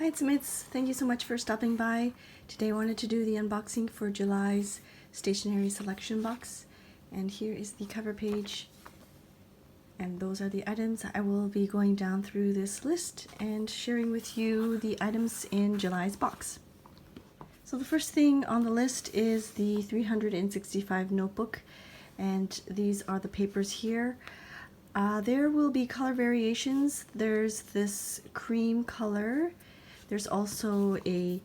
Hi, it's Mitz. Thank you so much for stopping by. Today I wanted to do the unboxing for July's stationery selection box. And here is the cover page. And those are the items. I will be going down through this list and sharing with you the items in July's box. So the first thing on the list is the 365 notebook. And these are the papers here. There will be color variations. There's this cream color. There's also a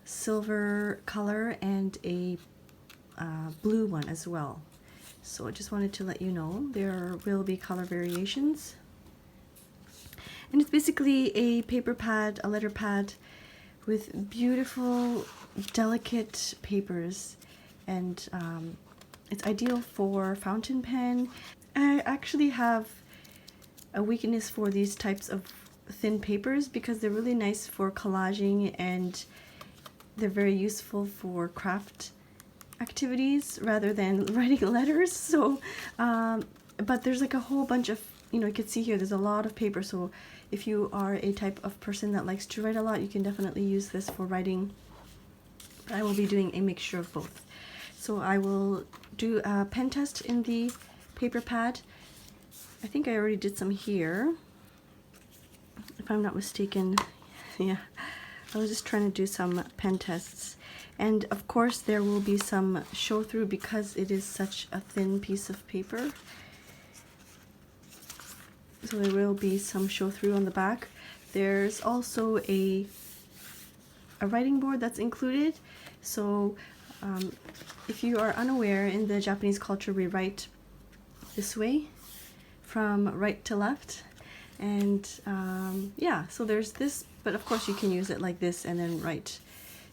silver color and a blue one as well. So I just wanted to let you know there will be color variations. And it's basically a paper pad, a letter pad with beautiful, delicate papers. And it's ideal for fountain pen. I actually have a weakness for these types of thin papers because they're really nice for collaging and they're very useful for craft activities rather than writing letters. So but there's like a whole bunch of, you can see here there's a lot of paper, so if you are a type of person that likes to write a lot, you can definitely use this for writing. But I will be doing a mixture of both. So I will do a pen test in the paper pad. I think I already did some here, if I'm not mistaken. Yeah, I was just trying to do some pen tests. And of course there will be some show through because it is such a thin piece of paper. So there will be some show through on the back. There's also a writing board that's included. So if you are unaware, in the Japanese culture we write this way from right to left. And yeah, so there's this, but of course you can use it like this and then write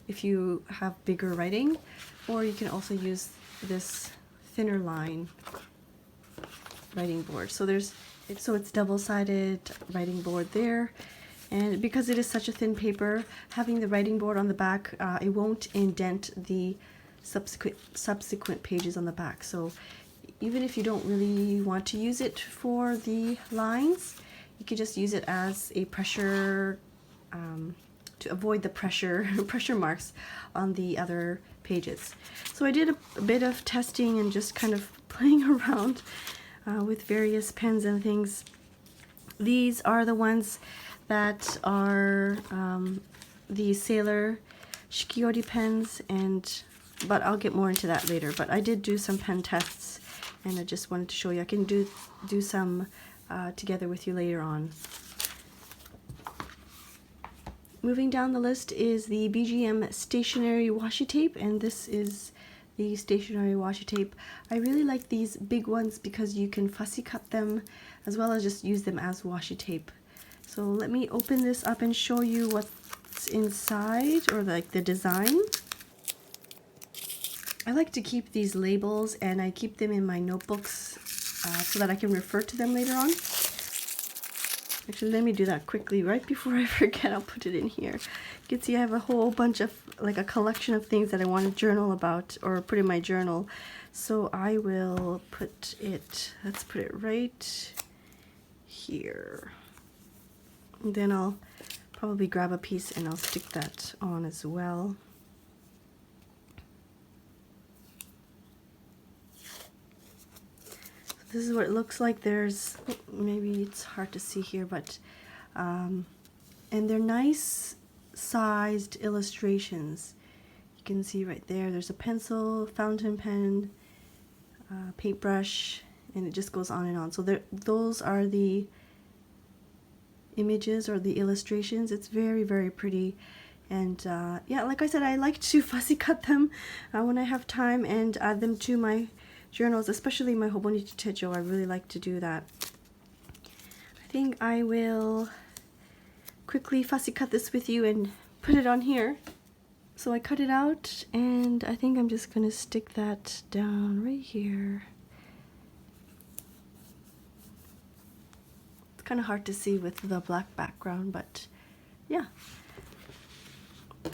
if you have bigger writing, or you can also use this thinner line writing board. So it's double-sided writing board there, and because it is such a thin paper, having the writing board on the back, it won't indent the subsequent pages on the back. So even if you don't really want to use it for the lines, you could just use it as a pressure, to avoid the pressure marks on the other pages. So I did a bit of testing and just kind of playing around with various pens and things. These are the ones that are the Sailor Shikiori pens, but I'll get more into that later. But I did do some pen tests, and I just wanted to show you. I can do some together with you later on. Moving down the list is the BGM Stationery Washi Tape, and this is the Stationery Washi Tape. I really like these big ones because you can fussy cut them as well as just use them as washi tape. So let me open this up and show you what's inside, or like the design. I like to keep these labels, and I keep them in my notebooks so that I can refer to them later on. Actually, let me do that quickly right before I forget. I'll put it in here. You can see I have a whole bunch of, like a collection of things that I want to journal about or put in my journal. So I will put it, let's put it right here. And then I'll probably grab a piece and I'll stick that on as well. This is what it looks like. There's, maybe it's hard to see here, but and they're nice sized illustrations. You can see right there, there's a pencil, fountain pen, paintbrush, and it just goes on and on. So those are the images or the illustrations. It's very, very pretty. And yeah, like I said, I like to fussy cut them when I have time and add them to my journals, especially my Hobonichi Tejo. I really like to do that. I think I will quickly fussy cut this with you and put it on here. So I cut it out, and I think I'm just gonna stick that down right here. It's kind of hard to see with the black background, but yeah.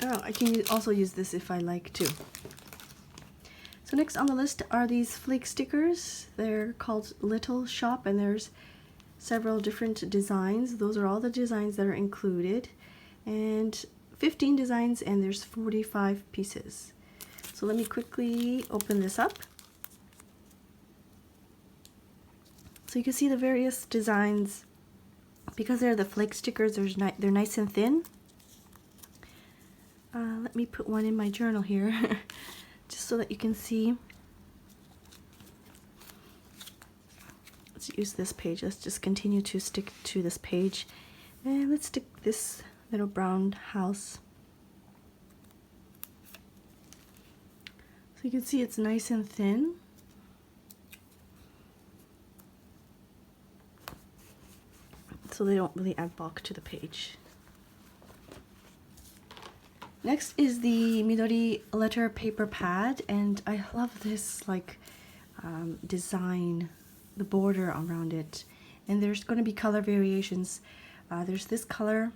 Oh, I can also use this if I like to. So next on the list are these Flake stickers. They're called Little Shop, and there's several different designs. Those are all the designs that are included. and 15 designs, and there's 45 pieces. So let me quickly open this up. So you can see the various designs. Because they're the flake stickers, they're nice and thin. Let me put one in my journal here, just so that you can see. Let's use this page. Let's just continue to stick to this page. And let's stick this little brown house. So you can see it's nice and thin. So they don't really add bulk to the page. Next is the Midori letter paper pad, and I love this like design, the border around it. And there's going to be color variations. There's this color,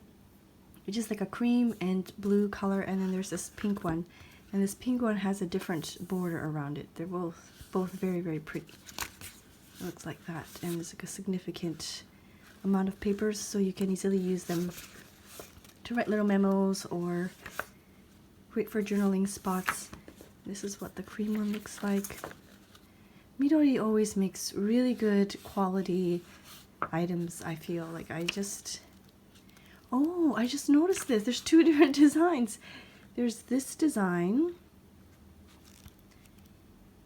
which is like a cream and blue color, and then there's this pink one. And this pink one has a different border around it. They're both very, very pretty. It looks like that, and there's like a significant amount of papers, so you can easily use them to write little memos or great for journaling spots. This is what the cream one looks like. Midori always makes really good quality items, I feel. Like I just noticed this. There's two different designs. There's this design.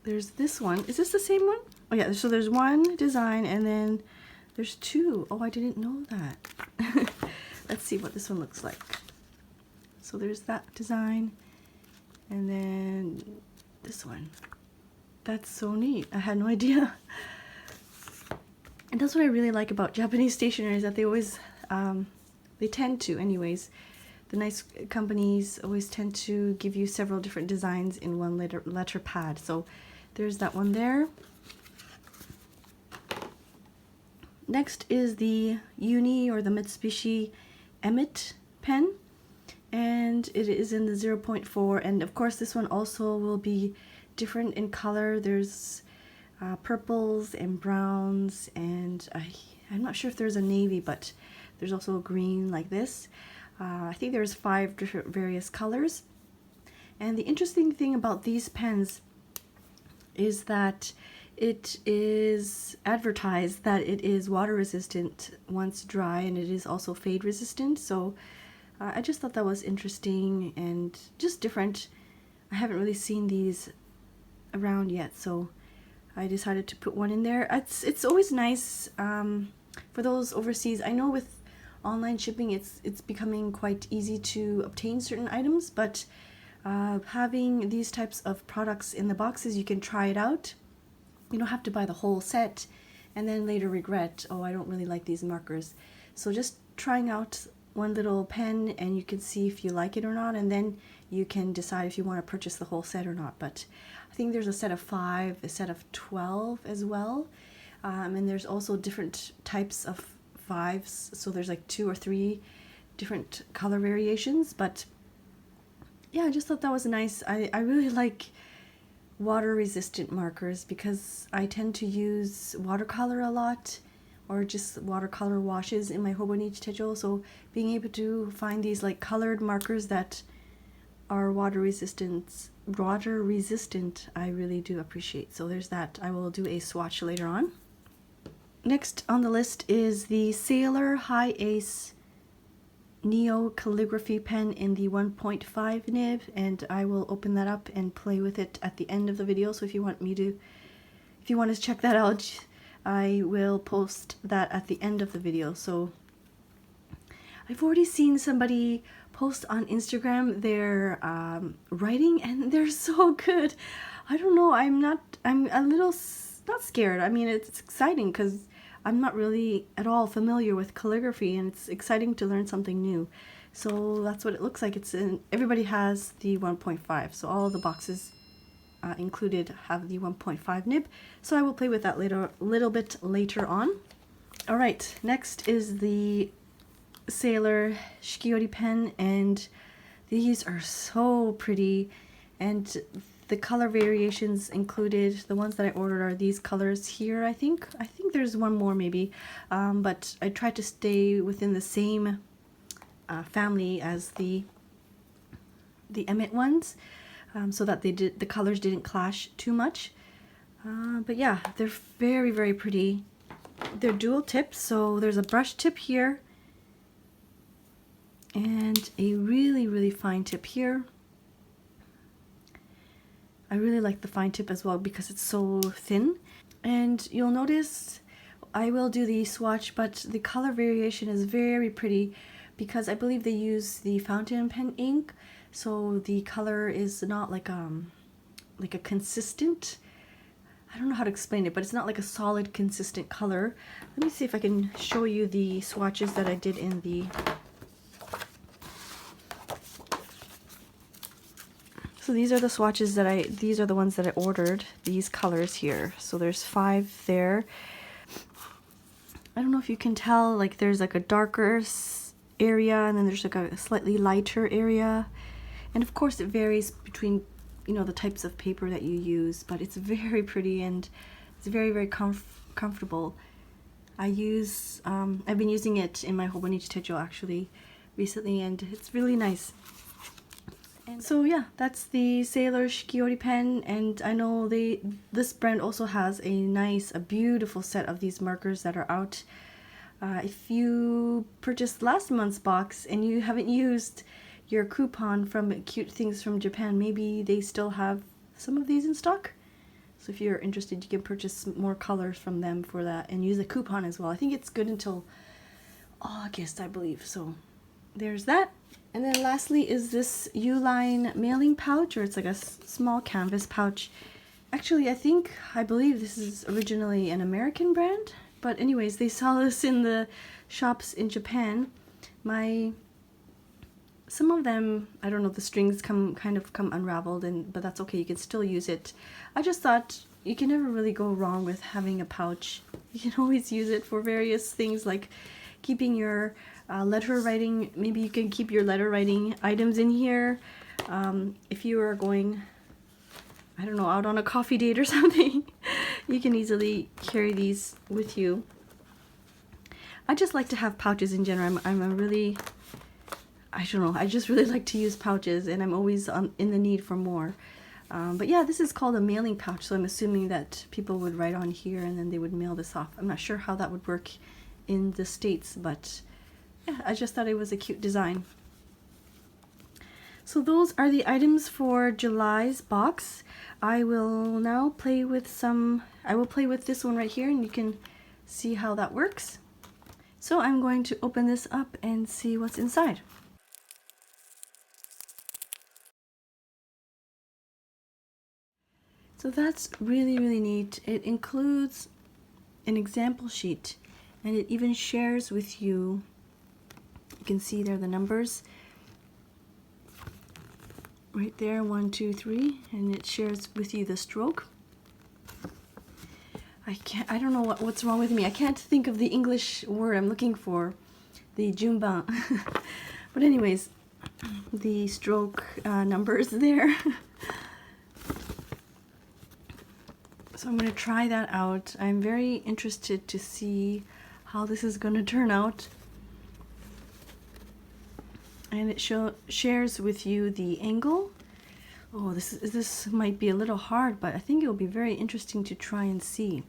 There's this one. Is this the same one? Oh yeah, so there's one design and then there's two. Oh, I didn't know that. Let's see what this one looks like. So there's that design, and then this one. That's so neat. I had no idea. And that's what I really like about Japanese stationery, is that they always, they tend to anyways, the nice companies always tend to give you several different designs in one letter pad. So there's that one there. Next is the Uni or the Mitsubishi Emmet pen, and it is in the 0.4, and of course this one also will be different in color. There's purples and browns, and I'm not sure if there's a navy, but there's also a green like this. I think there's 5 different various colors. And the interesting thing about these pens is that it is advertised that it is water resistant once dry, and it is also fade resistant. So I just thought that was interesting and just different. I haven't really seen these around yet, so I decided to put one in there. It's always nice for those overseas. I know with online shipping it's becoming quite easy to obtain certain items, but having these types of products in the boxes, you can try it out. You don't have to buy the whole set and then later regret, oh, I don't really like these markers. So just trying out one little pen, and you can see if you like it or not, and then you can decide if you want to purchase the whole set or not. But I think there's a set of 5, a set of 12 as well, and there's also different types of 5s, so there's like 2 or 3 different color variations. But yeah, I just thought that was nice. I really like water resistant markers because I tend to use watercolor a lot, or just watercolor washes in my Hobonichi Tejo. So being able to find these like colored markers that are water resistant, I really do appreciate. So there's that. I will do a swatch later on. Next on the list is the Sailor High Ace Neo Calligraphy pen in the 1.5 nib, and I will open that up and play with it at the end of the video. So if you want to check that out, I will post that at the end of the video. So I've already seen somebody post on Instagram their writing, and they're so good. I don't know, I'm a little not scared. I mean, it's exciting because I'm not really at all familiar with calligraphy, and it's exciting to learn something new. So that's what it looks like. Everybody has the 1.5, so all the boxes included have the 1.5 nib. So I will play with that a little bit later on. All right, next is the Sailor Shikiori pen, and these are so pretty, and the color variations included, the ones that I ordered are these colors here. I think there's one more maybe, but I tried to stay within the same family as the Emmett ones, so that the colors didn't clash too much. But yeah, they're very, very pretty. They're dual tips, so there's a brush tip here and a really, really fine tip here. I really like the fine tip as well because it's so thin. And you'll notice I will do the swatch, but the color variation is very pretty because I believe they use the fountain pen ink, so the color is not like a consistent, I don't know how to explain it, but it's not like a solid consistent color. Let me see if I can show you the swatches that I did in the... So these are the swatches that these are the ones that I ordered, these colors here. So there's 5 there. I don't know if you can tell, like there's like a darker area and then there's like a slightly lighter area. And of course it varies between, you know, the types of paper that you use, but it's very pretty and it's very, very comfortable. I've been using it in my Hobonichi Techo actually recently, and it's really nice. And so yeah, that's the Sailor Shikiori pen, and I know this brand also has a beautiful set of these markers that are out. If you purchased last month's box and you haven't used your coupon from Cute Things from Japan, maybe they still have some of these in stock. So if you're interested, you can purchase more colors from them for that and use a coupon as well. I think it's good until August, I believe. So there's that. And then lastly is this Uline mailing pouch, or it's like a small canvas pouch. Actually, I believe this is originally an American brand, but anyways, they sell this in the shops in Japan. Some of them, I don't know, the strings come unraveled, but that's okay, you can still use it. I just thought you can never really go wrong with having a pouch. You can always use it for various things like keeping your letter writing. Maybe you can keep your letter writing items in here. If you are going, I don't know, out on a coffee date or something, you can easily carry these with you. I just like to have pouches in general. I'm a really, I don't know, I just really like to use pouches, and I'm always in the need for more. But yeah, this is called a mailing pouch, so I'm assuming that people would write on here and then they would mail this off. I'm not sure how that would work in the States, but yeah, I just thought it was a cute design. So those are the items for July's box. I will now play with this one right here, and you can see how that works. So I'm going to open this up and see what's inside. So that's really, really neat. It includes an example sheet, and it even shares with you, you can see there the numbers right there, 1, 2, 3, and it shares with you the stroke. I don't know what's wrong with me. I can't think of the English word I'm looking for, the junban. But anyways, the stroke numbers there. So I'm going to try that out. I'm very interested to see how this is going to turn out. And it shares with you the angle. Oh, this might be a little hard, but I think it will be very interesting to try and see.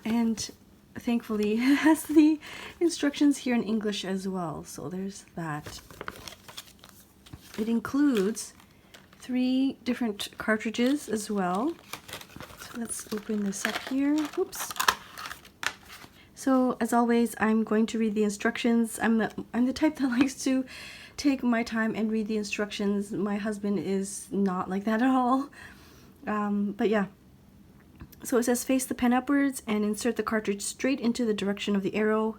And thankfully it has the instructions here in English as well, so there's that. It includes 3 different cartridges as well. So let's open this up here. Oops. So as always, I'm going to read the instructions. I'm the type that likes to take my time and read the instructions. My husband is not like that at all. But yeah. So it says face the pen upwards and insert the cartridge straight into the direction of the arrow.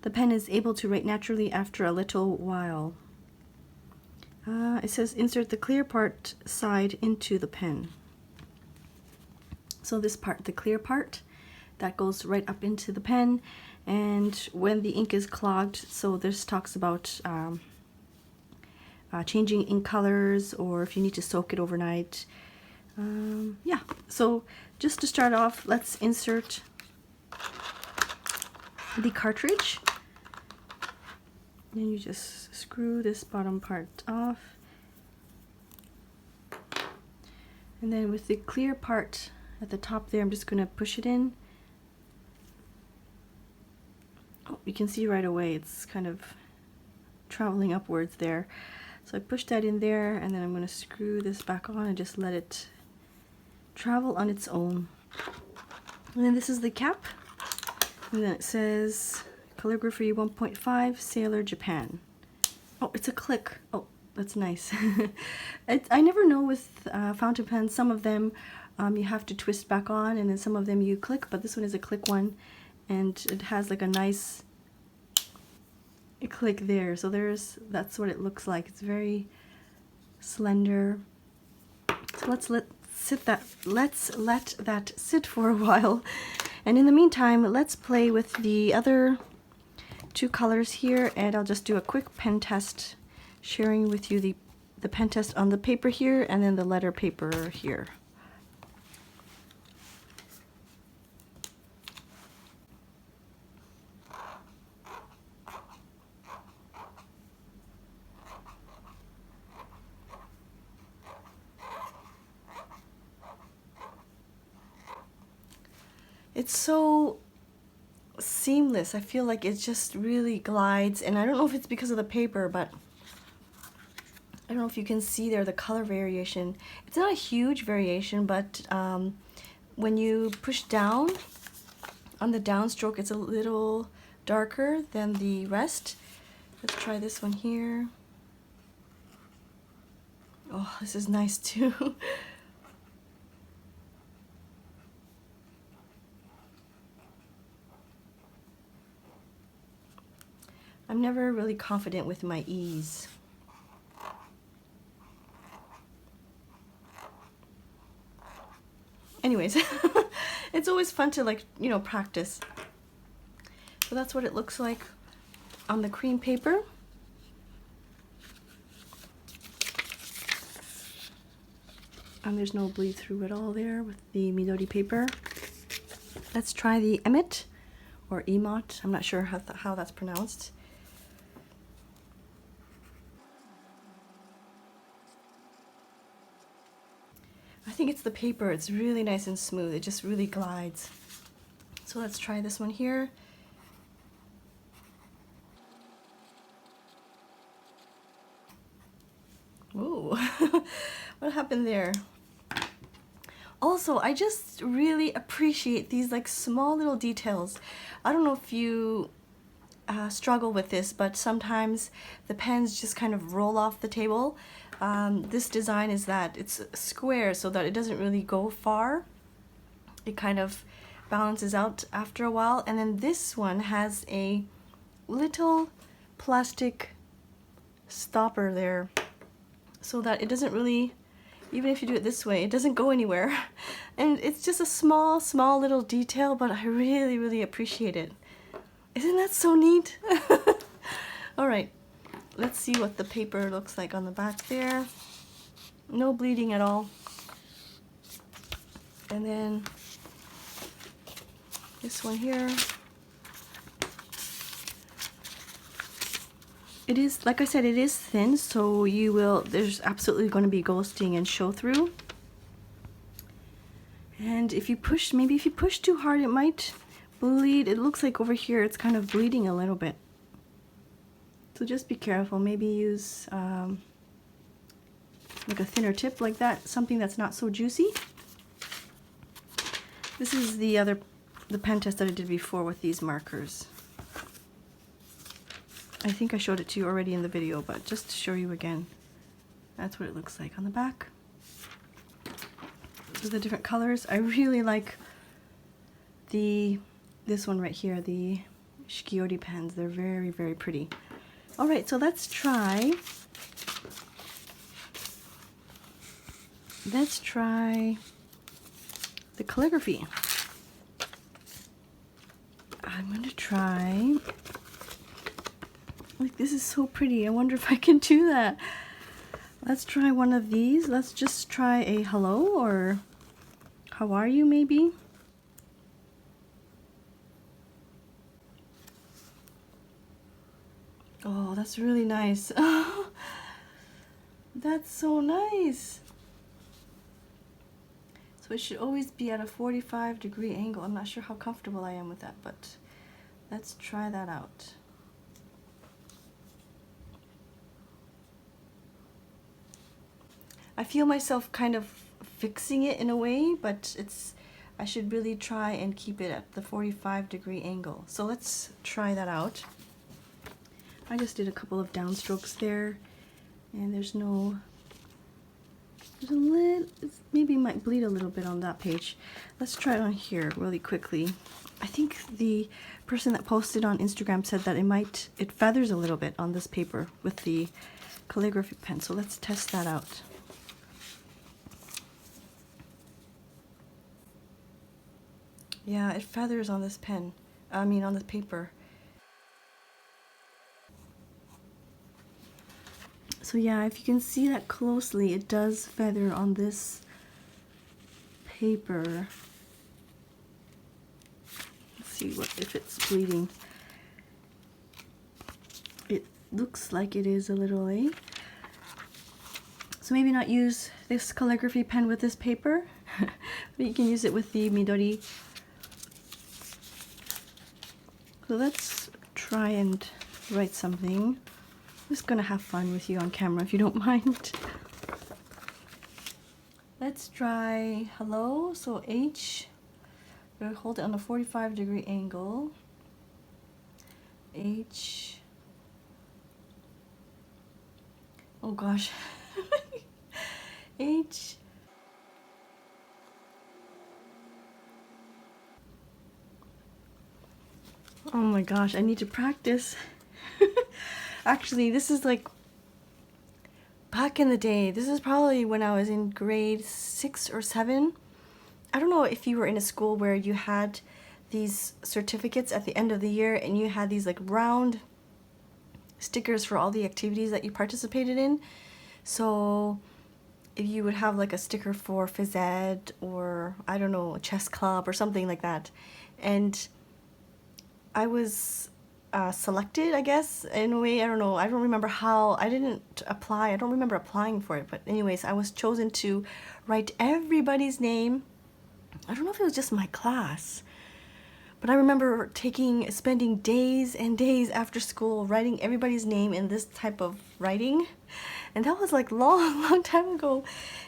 The pen is able to write naturally after a little while. It says insert the clear part side into the pen. So this part, the clear part, that goes right up into the pen, and when the ink is clogged, so this talks about changing ink colors, or if you need to soak it overnight. Yeah, so just to start off, let's insert the cartridge. Then you just screw this bottom part off. And then with the clear part at the top there, I'm just going to push it in. Oh, you can see right away it's kind of traveling upwards there. So I push that in there, and then I'm going to screw this back on and just let it travel on its own. And then this is the cap. And then it says Calligraphy 1.5 Sailor Japan. Oh, it's a click. Oh, that's nice. I never know with fountain pens, some of them you have to twist back on, and then some of them you click, but this one is a click one, and it has like a nice click there. So that's what it looks like. It's very slender. So let's let that sit for a while. And in the meantime, let's play with the other two colors here, and I'll just do a quick pen test, sharing with you the pen test on the paper here and then the letter paper here. It's so seamless. I feel like it just really glides, and I don't know if it's because of the paper, but I don't know if you can see there the color variation. It's not a huge variation, but when you push down on the downstroke, it's a little darker than the rest. Let's try this one here. Oh, this is nice too. I'm never really confident with my ease. Anyways, it's always fun to, like, you know, practice. So that's what it looks like on the cream paper. And there's no bleed through at all there with the Midori paper. Let's try the Emmet or Emot. I'm not sure how that's pronounced. I think it's the paper. It's really nice and smooth. It just really glides. So let's try this one here. Ooh, what happened there? Also, I just really appreciate these like small little details. I don't know if you struggle with this, but sometimes the pens just kind of roll off the table. This design is that it's square so that it doesn't really go far. It kind of balances out after a while. And then this one has a little plastic stopper there so that it doesn't really, even if you do it this way, it doesn't go anywhere. And it's just a small little detail, but I really appreciate it. Isn't that so neat? Alright, let's see what the paper looks like on the back there. No bleeding at all. And then this one here. It is, like I said, it is thin, so there's absolutely going to be ghosting and show through. And if you push, maybe if you push too hard, it might bleed. It looks like over here it's kind of bleeding a little bit. So just be careful. Maybe use like a thinner tip like that, something that's not so juicy. This is the pen test that I did before with these markers. I think I showed it to you already in the video, but just to show you again, that's what it looks like on the back. These are the different colors. I really like this one right here, the Shikiori pens. They're very pretty. Alright, so let's try the calligraphy. I'm going to try, like, this is so pretty. I wonder if I can do that. Let's try one of these. Let's just try a hello or how are you maybe. Oh, that's really nice. That's so nice. So it should always be at a 45-degree angle. I'm not sure how comfortable I am with that, but let's try that out. I feel myself kind of fixing it in a way, but I should really try and keep it at the 45-degree angle. So let's try that out. I just did a couple of downstrokes there, and there's a little, maybe it might bleed a little bit on that page. Let's try it on here really quickly. I think the person that posted on Instagram said that it feathers a little bit on this paper with the calligraphy pen, so let's test that out. Yeah, it feathers on this pen. I mean, on this paper. So yeah, if you can see that closely, it does feather on this paper. Let's see if it's bleeding. It looks like it is a little, eh? So maybe not use this calligraphy pen with this paper, but you can use it with the Midori. So let's try and write something. I'm just gonna have fun with you on camera if you don't mind. Let's try hello. So H, we'll hold it on a 45-degree angle. H. Oh gosh. H. Oh my gosh, I need to practice. Actually, this is like back in the day. This is probably when I was in grade 6 or 7. I don't know if you were in a school where you had these certificates at the end of the year and you had these like round stickers for all the activities that you participated in. So if you would have like a sticker for phys ed or I don't know, a chess club or something like that. And I was selected, I guess, in a way. I don't know. I don't remember how. I didn't apply. I don't remember applying for it. But anyways, I was chosen to write everybody's name. I don't know if it was just my class, but I remember spending days and days after school writing everybody's name in this type of writing. And that was like long time ago.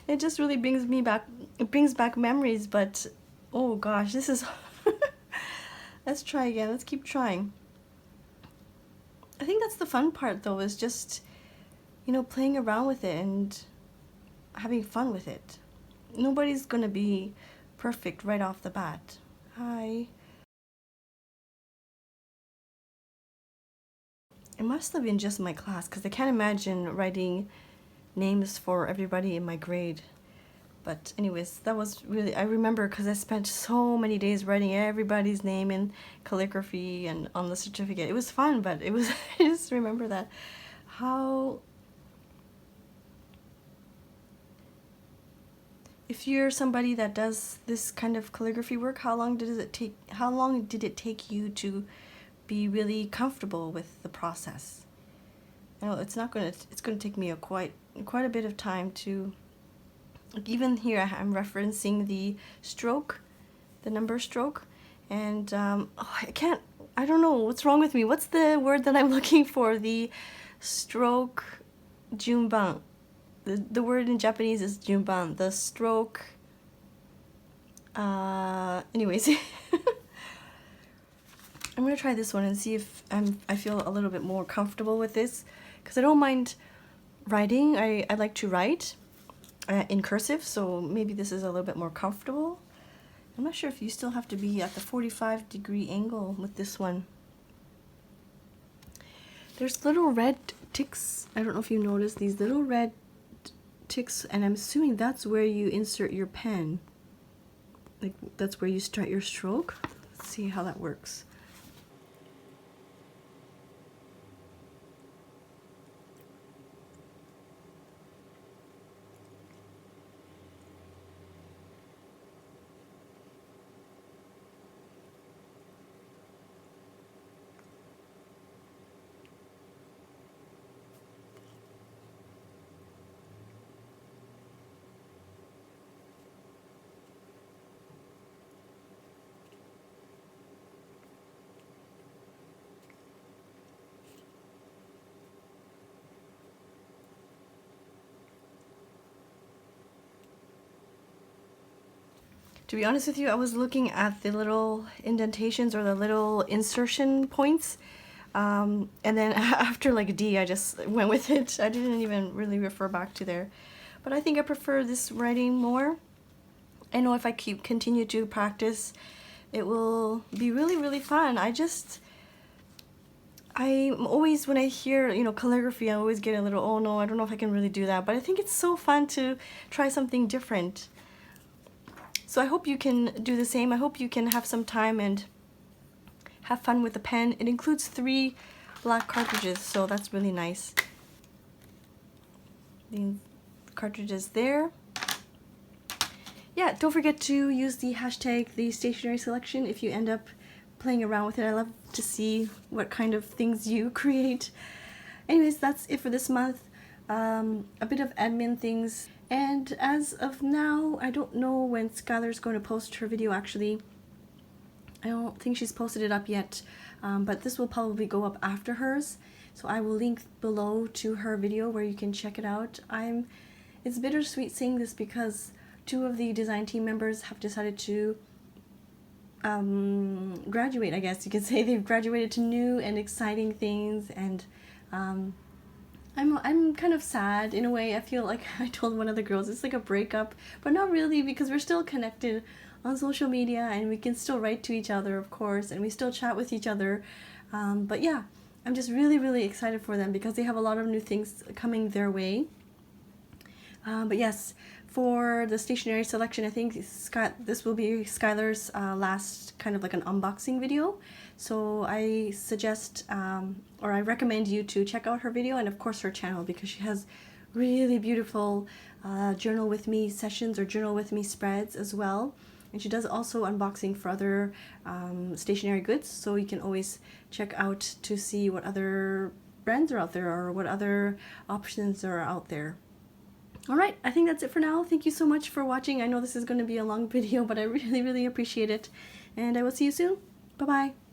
It just really brings back memories, but oh gosh, this is let's try again. Let's keep trying. I think that's the fun part though, is just, you know, playing around with it and having fun with it. Nobody's gonna be perfect right off the bat. Hi. It must have been just my class, because I can't imagine writing names for everybody in my grade. But anyways, that was really, I remember because I spent so many days writing everybody's name in calligraphy and on the certificate. It was fun, but it was, I just remember that. If you're somebody that does this kind of calligraphy work, how long did it take you to be really comfortable with the process? You know, it's gonna take me quite a bit of time to, like, even here I'm referencing the stroke, the number stroke, and I don't know what's wrong with me. What's the word that I'm looking for? The stroke junban. The word in Japanese is junban. The stroke. Anyways, I'm gonna try this one and see if I feel a little bit more comfortable with this, because I don't mind writing. I like to write in cursive, so maybe this is a little bit more comfortable. I'm not sure if you still have to be at the 45-degree angle with this one. There's little red ticks. I don't know if you noticed these little red ticks, and I'm assuming that's where you insert your pen. Like, that's where you start your stroke. Let's see how that works. To be honest with you, I was looking at the little indentations or the little insertion points, and then after like D, I just went with it. I didn't even really refer back to there. But I think I prefer this writing more. I know if I continue to practice, it will be really, really fun. I'm always, when I hear, you know, calligraphy, I always get a little, oh no, I don't know if I can really do that. But I think it's so fun to try something different. So I hope you can do the same. I hope you can have some time and have fun with the pen. It includes 3 black cartridges, so that's really nice. The cartridges there. Yeah, don't forget to use the hashtag the stationery selection if you end up playing around with it. I love to see what kind of things you create. Anyways, that's it for this month. A bit of admin things. And as of now, I don't know when Skylar's going to post her video actually. I don't think she's posted it up yet, but this will probably go up after hers. So I will link below to her video where you can check it out. It's bittersweet saying this because 2 of the design team members have decided to graduate, I guess you could say. They've graduated to new and exciting things, and I'm kind of sad in a way. I feel like I told one of the girls it's like a breakup, but not really, because we're still connected on social media and we can still write to each other, of course, and we still chat with each other. But yeah, I'm just really, really excited for them because they have a lot of new things coming their way. But yes, for the stationery selection, I think this will be Skylar's last kind of like an unboxing video. So I suggest, or I recommend you to check out her video and of course her channel, because she has really beautiful journal with me sessions or journal with me spreads as well. And she does also unboxing for other stationery goods, so you can always check out to see what other brands are out there or what other options are out there. Alright, I think that's it for now. Thank you so much for watching. I know this is going to be a long video, but I really, really appreciate it. And I will see you soon. Bye-bye.